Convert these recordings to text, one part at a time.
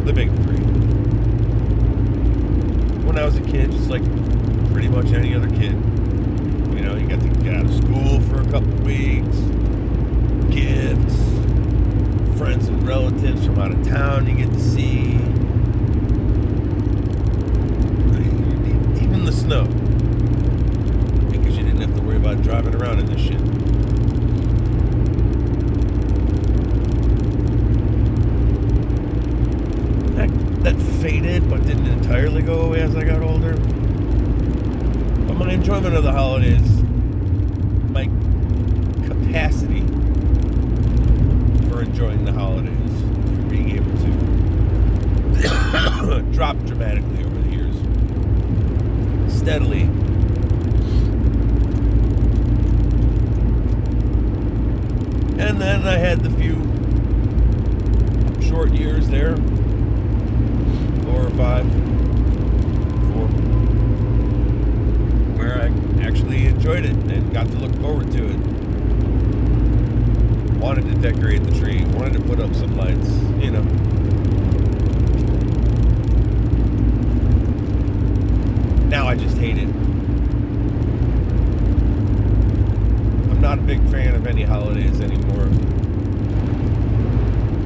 the big three. When I was a kid, just like pretty much any other kid, you know, you got to get out of school for a couple weeks, gifts, friends and relatives from out of town you get to see, even the snow, because you didn't have to worry about driving around in this shit. That faded, but didn't entirely go away as I got older. But my enjoyment of the holidays, my capacity for enjoying the holidays, for being able to drop dramatically over the years, steadily. And then I had the few short years there, 4 or 5, where I actually enjoyed it and got to look forward to it. Wanted to decorate the tree, wanted to put up some lights, you know. Now I just hate it. I'm not a big fan of any holidays anymore,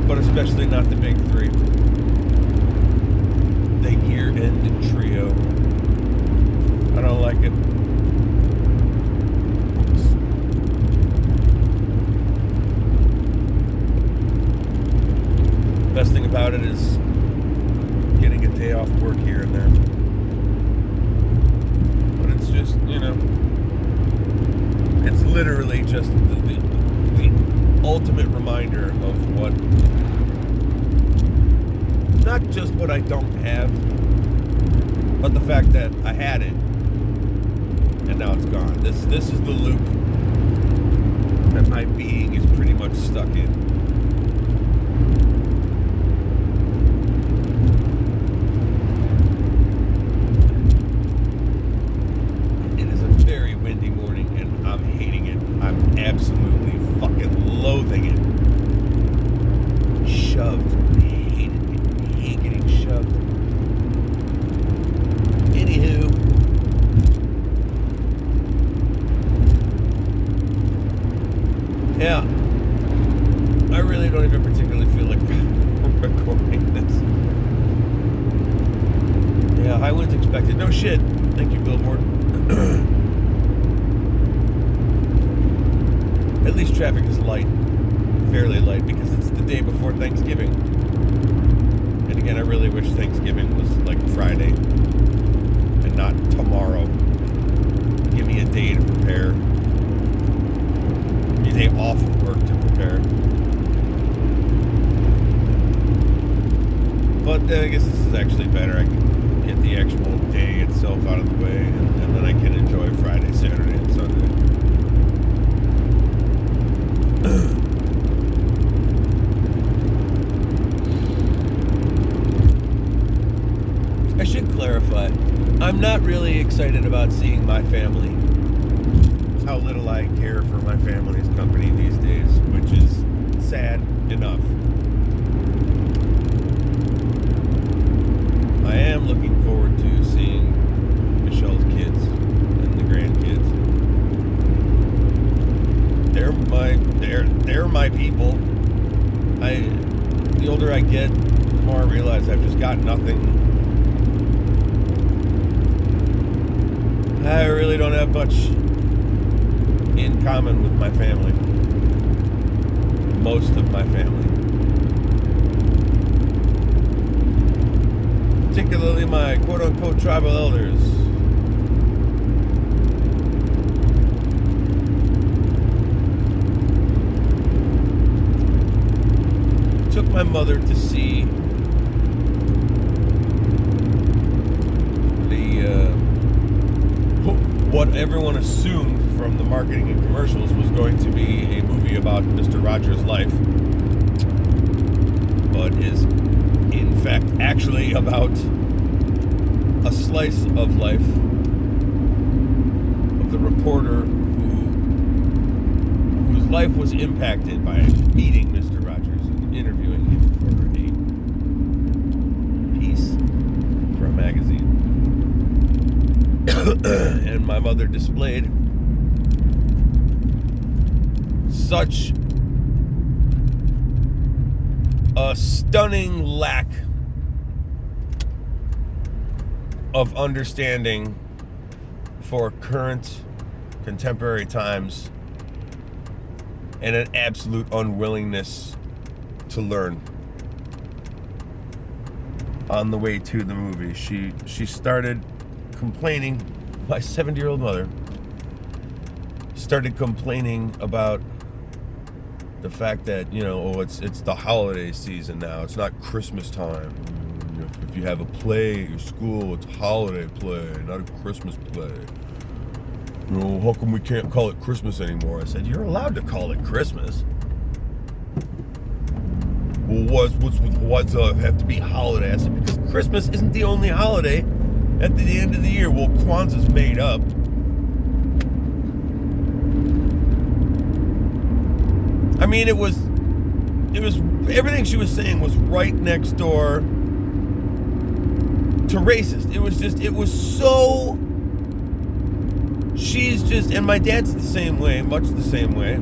but especially not the big three. The year-end trio. I don't like it. Best thing about it is getting a day off work here and there. But it's just, you know, it's literally just the ultimate reminder of what, not just what I don't have, but the fact that I had it and now it's gone. This is the loop that my being is pretty much stuck in. It is a very windy morning and I'm hating it. I'm absolutely fucking loathing it. Shoved. Hate getting shoved. Anywho, yeah, I really don't even particularly feel like recording this. Yeah, high winds expected. No shit. Thank you, Billboard. At least traffic is light, fairly light, because it's the day before Thanksgiving. And again, I really wish Thanksgiving was like Friday and not tomorrow. Give me a day to prepare. A day off of work to prepare. But I guess this is actually better. I can get the actual day itself out of the way, and then I can enjoy Friday, Saturday, and Sunday. I should clarify, I'm not really excited about seeing my family. It's how little I care for my family's company these days, which is sad enough. I am looking forward to seeing Michelle's kids and the grandkids. They're my people. The older I get, the more I realize I've just got nothing. I really don't have much in common with my family. Most of my family. Particularly my quote-unquote tribal elders. Took my mother to see what everyone assumed from the marketing and commercials was going to be a movie about Mr. Rogers' life, but is in fact actually about a slice of life of the reporter whose life was impacted by meeting Mr. Rogers and interviewing him for when my mother displayed such a stunning lack of understanding for current contemporary times and an absolute unwillingness to learn. On the way to the movie, she started complaining. My 70-year-old mother started complaining about the fact that, it's the holiday season now. It's not Christmas time. If you have a play at your school, it's a holiday play, not a Christmas play. How come we can't call it Christmas anymore? I said, you're allowed to call it Christmas. Well, what's have to be holiday? I said, because Christmas isn't the only holiday at the end of the year. Well, Kwanzaa's made up. I mean, it was everything she was saying was right next door to racist. It was so, and my dad's the same way, much the same way.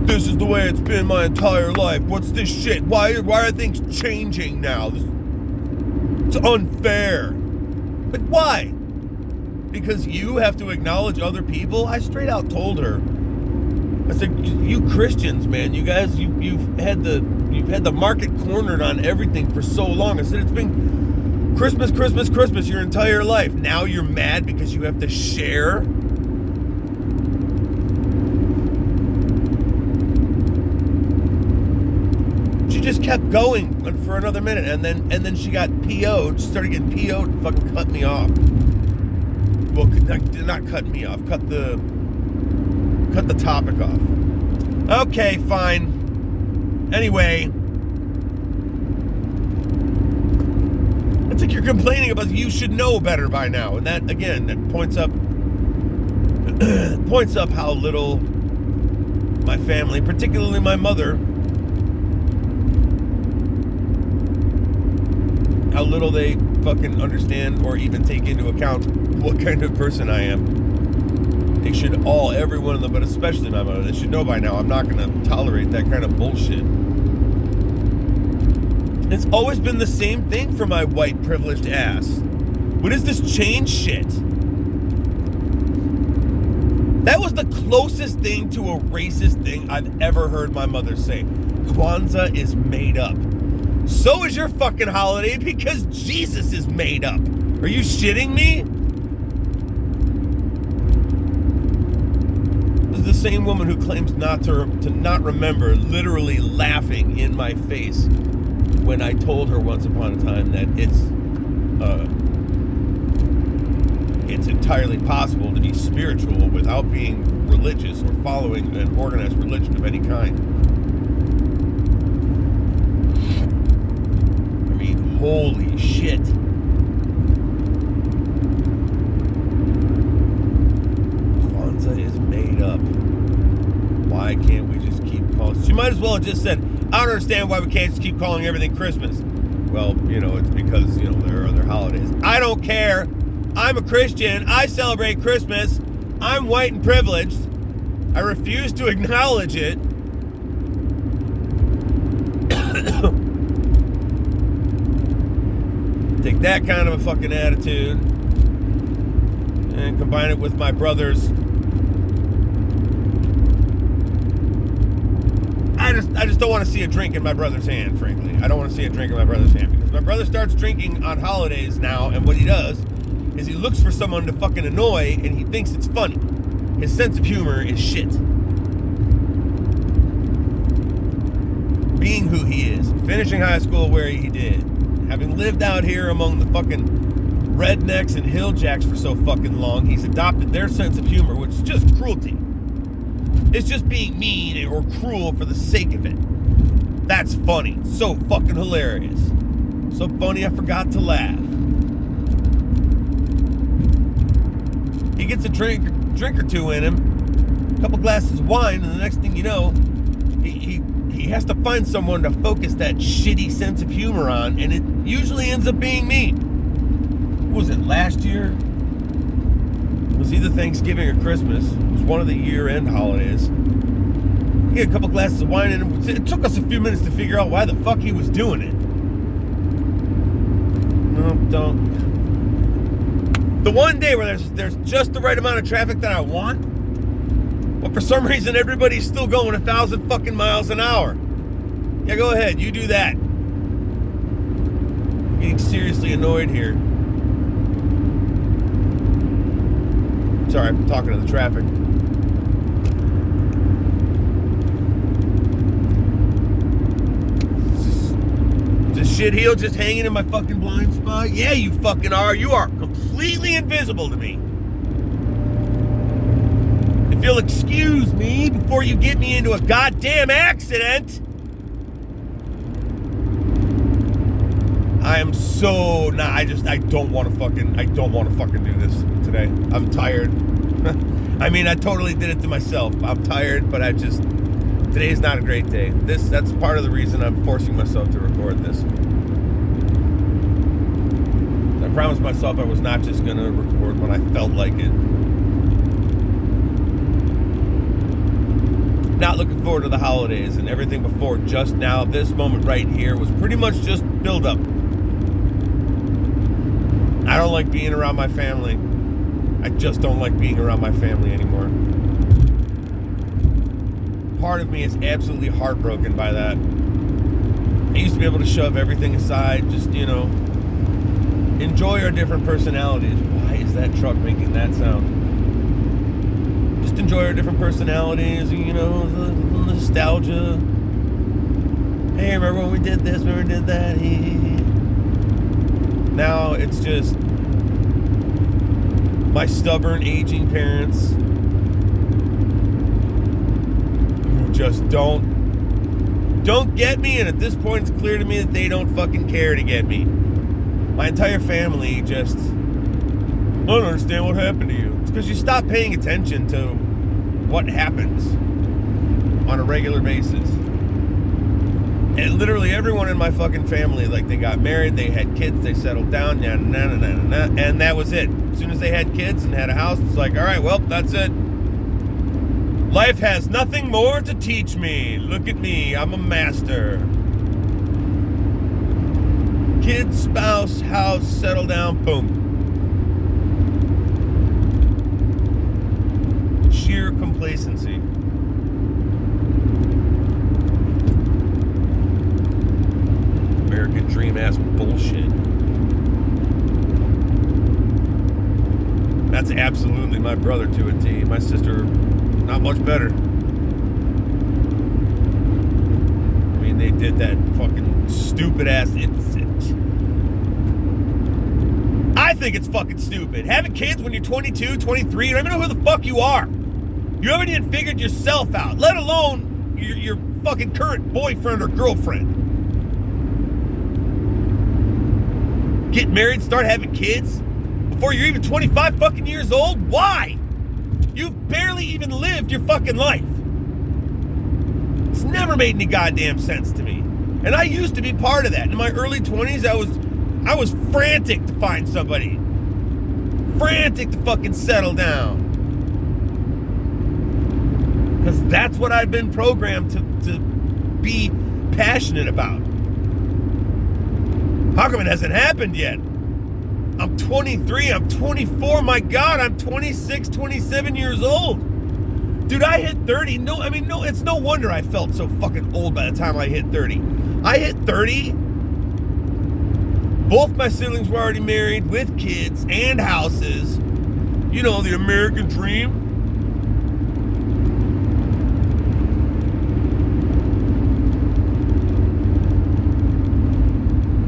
This is the way it's been my entire life. What's this shit? Why are things changing now? It's unfair. But why? Because you have to acknowledge other people? I straight out told her, I said, you Christians, man, you guys, you've had the market cornered on everything for so long. I said, it's been Christmas, Christmas, Christmas your entire life. Now you're mad because you have to share? She just kept going for another minute, and then she got PO'd. She started getting PO'd and fucking cut me off. Well, not cut me off. Cut the topic off. Okay, fine. Anyway, it's like you're complaining about you should know better by now, and that again, that points up how little my family, particularly my mother, how little they fucking understand or even take into account what kind of person I am. They should every one of them, but especially my mother, they should know by now I'm not going to tolerate that kind of bullshit. It's always been the same thing for my white privileged ass. What is this change shit? That was the closest thing to a racist thing I've ever heard my mother say. Kwanzaa is made up. So is your fucking holiday because Jesus is made up. Are you shitting me? This is the same woman who claims to not remember literally laughing in my face when I told her once upon a time that it's entirely possible to be spiritual without being religious or following an organized religion of any kind. Holy shit. Kwanzaa is made up. Why can't we just keep calling? She might as well have just said, I don't understand why we can't just keep calling everything Christmas. Well, it's because, there are other holidays. I don't care. I'm a Christian. I celebrate Christmas. I'm white and privileged. I refuse to acknowledge it. Take that kind of a fucking attitude and combine it with my brother's. I just don't want to see a drink in my brother's hand, frankly. I don't want to see a drink in my brother's hand because my brother starts drinking on holidays now, and what he does is he looks for someone to fucking annoy, and he thinks it's funny. His sense of humor is shit. Being who he is, finishing high school where he did, having lived out here among the fucking rednecks and hilljacks for so fucking long, he's adopted their sense of humor, which is just cruelty. It's just being mean or cruel for the sake of it. That's funny. So fucking hilarious. So funny I forgot to laugh. He gets a drink or two in him, a couple glasses of wine, and the next thing you know, he has to find someone to focus that shitty sense of humor on, and it usually ends up being me. What was it, last year? was either Thanksgiving or Christmas. It was one of the year-end holidays. He had a couple glasses of wine, and it took us a few minutes to figure out why the fuck he was doing it. No, don't. The one day where there's just the right amount of traffic that I want, but for some reason everybody's still going 1,000 fucking miles an hour. Yeah, go ahead, you do that. I'm getting seriously annoyed here. Sorry, I'm talking to the traffic. Shitheel just hanging in my fucking blind spot? Yeah, you fucking are. You are completely invisible to me. If you'll excuse me before you get me into a goddamn accident. I am so not. I don't want to fucking do this today. I'm tired. I mean, I totally did it to myself. I'm tired, but today's not a great day. That's part of the reason I'm forcing myself to record this. I promised myself I was not just going to record when I felt like it. Not looking forward to the holidays, and everything before just now, this moment right here, was pretty much just build up. I don't like being around my family. I just don't like being around my family anymore. Part of me is absolutely heartbroken by that. I used to be able to shove everything aside, just, enjoy our different personalities. Why is that truck making that sound? Just enjoy our different personalities, the nostalgia. Hey, remember when we did this, remember we did that? Now it's just my stubborn, aging parents who just don't get me, and at this point it's clear to me that they don't fucking care to get me. My entire family just, I don't understand what happened to you. It's because you stop paying attention to what happens on a regular basis. And literally everyone in my fucking family, like, they got married, they had kids, they settled down, and that was it. As soon as they had kids and had a house, it's like, all right, well, that's it. Life has nothing more to teach me. Look at me, I'm a master. Kids, spouse, house, settle down, boom. Sheer complacency. American dream ass bullshit. That's absolutely my brother to a T. My sister, not much better. I mean, they did that fucking stupid ass. I think it's fucking stupid. Having kids when you're 22, 23, you don't even know who the fuck you are. You haven't even figured yourself out, let alone your fucking current boyfriend or girlfriend. Get married, start having kids before you're even 25 fucking years old? Why? You've barely even lived your fucking life. It's never made any goddamn sense to me. And I used to be part of that. In my early 20s, I was frantic to find somebody. Frantic to fucking settle down. Because that's what I've been programmed to be passionate about. How come it hasn't happened yet? I'm 23, I'm 24, my God, I'm 26, 27 years old. Dude, I hit 30. No, it's no wonder I felt so fucking old by the time I hit 30. I hit 30. Both my siblings were already married with kids and houses. You know, the American dream.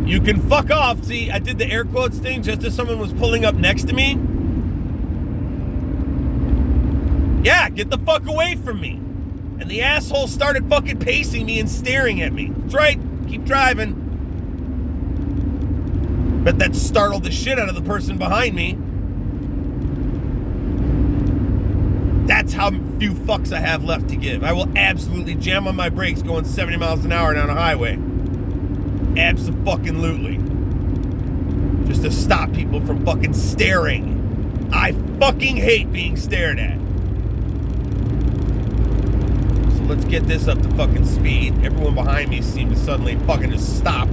You can fuck off. See, I did the air quotes thing just as someone was pulling up next to me. Yeah, get the fuck away from me. And the asshole started fucking pacing me and staring at me. That's right, keep driving. But that startled the shit out of the person behind me. That's how few fucks I have left to give. I will absolutely jam on my brakes going 70 miles an hour down a highway. Abso-fucking-lutely. Just to stop people from fucking staring I fucking hate being stared at. So let's get this up to fucking speed. Everyone behind me seemed to suddenly fucking just stop.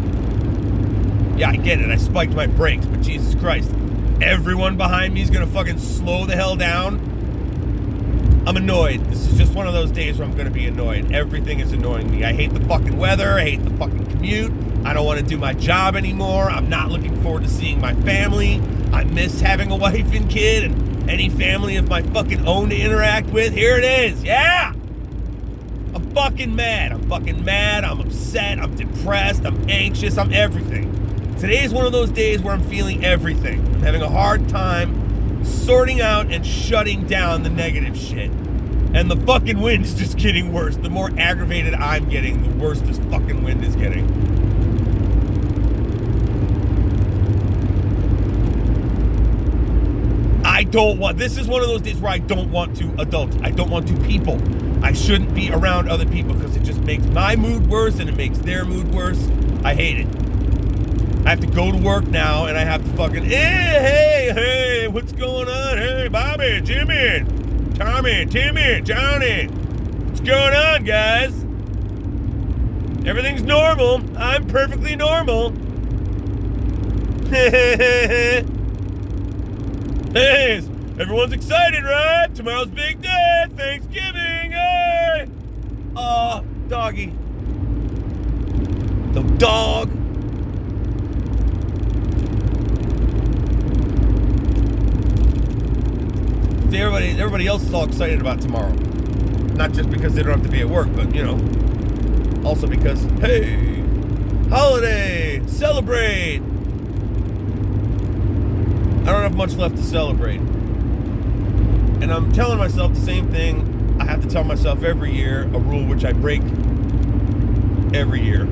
Yeah, I get it. I spiked my brakes, but Jesus Christ. Everyone behind me is gonna fucking slow the hell down. I'm annoyed. This is just one of those days where I'm gonna be annoyed. Everything is annoying me. I hate the fucking weather. I hate the fucking commute. I don't want to do my job anymore. I'm not looking forward to seeing my family. I miss having a wife and kid and any family of my fucking own to interact with. Here it is. Yeah! I'm fucking mad. I'm fucking mad. I'm upset. I'm depressed. I'm anxious. I'm everything. Today is one of those days where I'm feeling everything. I'm having a hard time sorting out and shutting down the negative shit. And the fucking wind is just getting worse. The more aggravated I'm getting, the worse this fucking wind is getting. This is one of those days where I don't want to adult. I don't want to people. I shouldn't be around other people because it just makes my mood worse and it makes their mood worse. I hate it. I have to go to work now and I have to fucking, hey, what's going on? Hey, Bobby, Jimmy, Tommy, Timmy, Johnny. What's going on, guys? Everything's normal. I'm perfectly normal. Hey, everyone's excited, right? Tomorrow's big day, Thanksgiving, hey! Doggy. The dog. See, everybody else is all excited about tomorrow. Not just because they don't have to be at work, but, you know, also because, hey, holiday, celebrate. I don't have much left to celebrate. And I'm telling myself the same thing I have to tell myself every year, a rule which I break every year.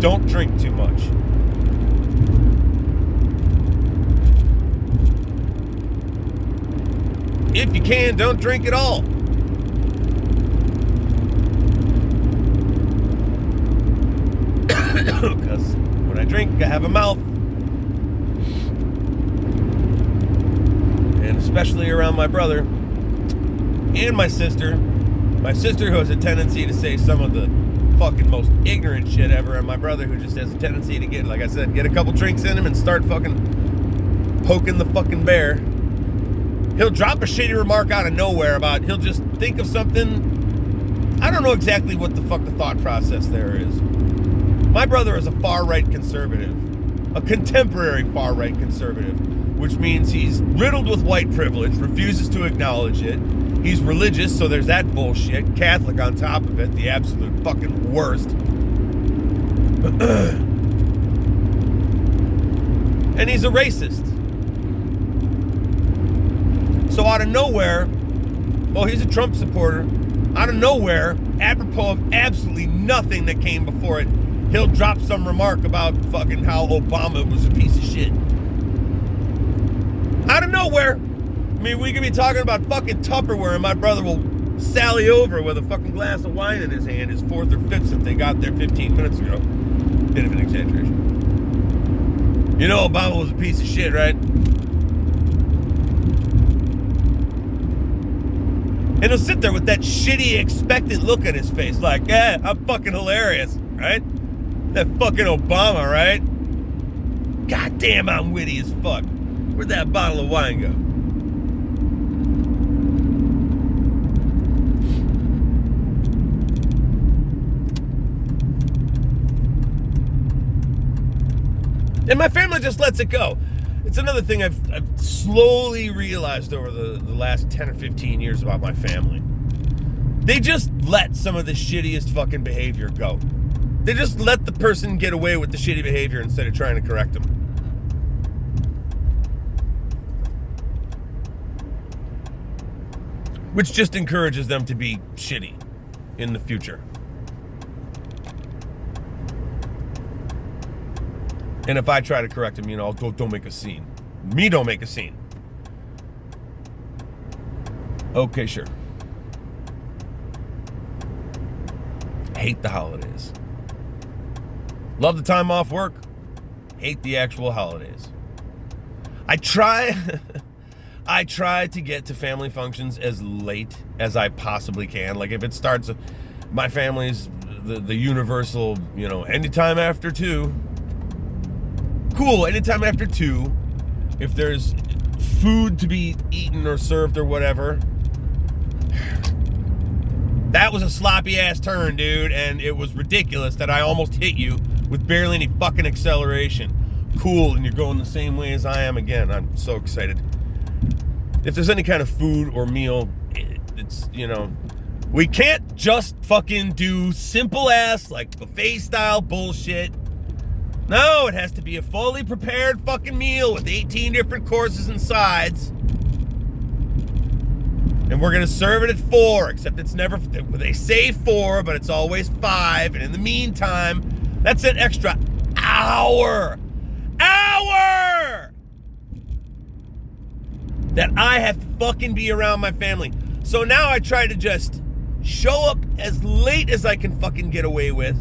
Don't drink too much. If you can, don't drink at all. Because when I drink, I have a mouth. And especially around my brother and my sister. My sister, who has a tendency to say some of the fucking most ignorant shit ever, and my brother, who just has a tendency to get, like I said, get a couple drinks in him and start fucking poking the fucking bear. He'll drop a shitty remark out of nowhere about, he'll just think of something. I don't know exactly what the fuck the thought process there is. My brother is a far-right conservative, a contemporary far-right conservative, which means he's riddled with white privilege, refuses to acknowledge it. He's religious, so there's that bullshit. Catholic on top of it, the absolute fucking worst. And he's a racist. So out of nowhere, well, he's a Trump supporter. Out of nowhere, apropos of absolutely nothing that came before it, he'll drop some remark about fucking how Obama was a piece of shit. Out of nowhere. I mean, we could be talking about fucking Tupperware and my brother will sally over with a fucking glass of wine in his hand, his fourth or fifth since they got there 15 minutes ago. Bit of an exaggeration. You know Obama was a piece of shit, right? And he'll sit there with that shitty, expectant look on his face like, I'm fucking hilarious, right? That fucking Obama, right? Goddamn, I'm witty as fuck. Where'd that bottle of wine go? And my family just lets it go. It's another thing I've slowly realized over the last 10 or 15 years about my family. They just let some of the shittiest fucking behavior go. They just let the person get away with the shitty behavior instead of trying to correct them. Which just encourages them to be shitty in the future. And if I try to correct him, you know, don't make a scene. Me don't make a scene. Okay, sure. Hate the holidays. Love the time off work. Hate the actual holidays. I try I try to get to family functions as late as I possibly can. Like if it starts, my family's the universal, anytime after 2. Cool, anytime after 2. If there's food to be eaten or served or whatever. That was a sloppy ass turn, dude, and it was ridiculous that I almost hit you with barely any fucking acceleration. Cool, and you're going the same way as I am again. I'm so excited. If there's any kind of food or meal, it's, we can't just fucking do simple ass, like buffet style bullshit. No, it has to be a fully prepared fucking meal with 18 different courses and sides. And we're going to serve it at 4, except it's never, they say 4, but it's always 5. And in the meantime, that's an extra hour that I have to fucking be around my family. So now I try to just show up as late as I can fucking get away with.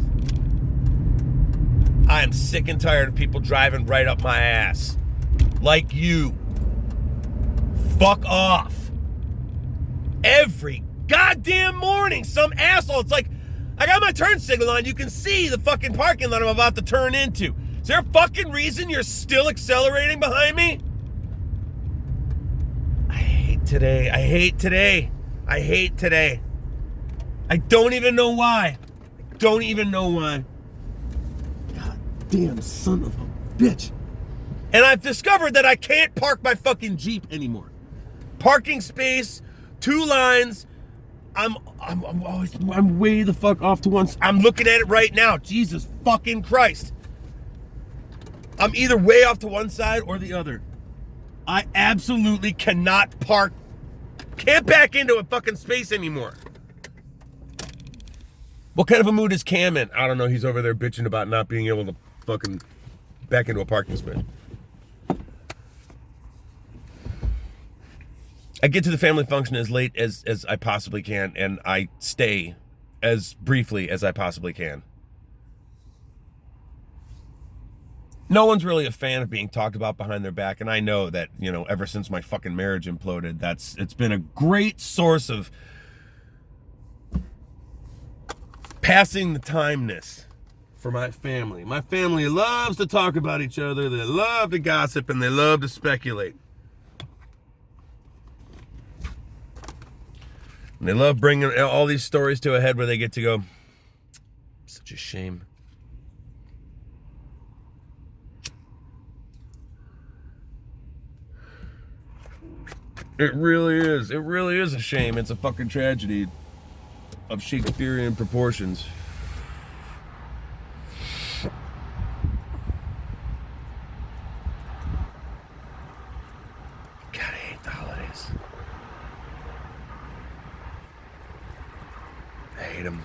I am sick and tired of people driving right up my ass. Like you. Fuck off. Every goddamn morning, some asshole. It's like, I got my turn signal on. You can see the fucking parking lot I'm about to turn into. Is there a fucking reason you're still accelerating behind me? I hate today. I don't even know why. God damn son of a bitch. And I've discovered that I can't park my fucking Jeep anymore. Parking space, 2 lines. I'm way the fuck off to one. I'm looking at it right now. Jesus fucking Christ. I'm either way off to one side or the other. I absolutely cannot park. Can't back into a fucking space anymore. What kind of a mood is Cam in? I don't know. He's over there bitching about not being able to fucking back into a parking space. I get to the family function as late as I possibly can, and I stay as briefly as I possibly can. No one's really a fan of being talked about behind their back, and I know that, ever since my fucking marriage imploded, it's been a great source of passing the timeness for my family. My family loves to talk about each other, they love to gossip, and they love to speculate. And they love bringing all these stories to a head where they get to go, such a shame. It really is. It really is a shame. It's a fucking tragedy of Shakespearean proportions. God, I hate the holidays. I hate them.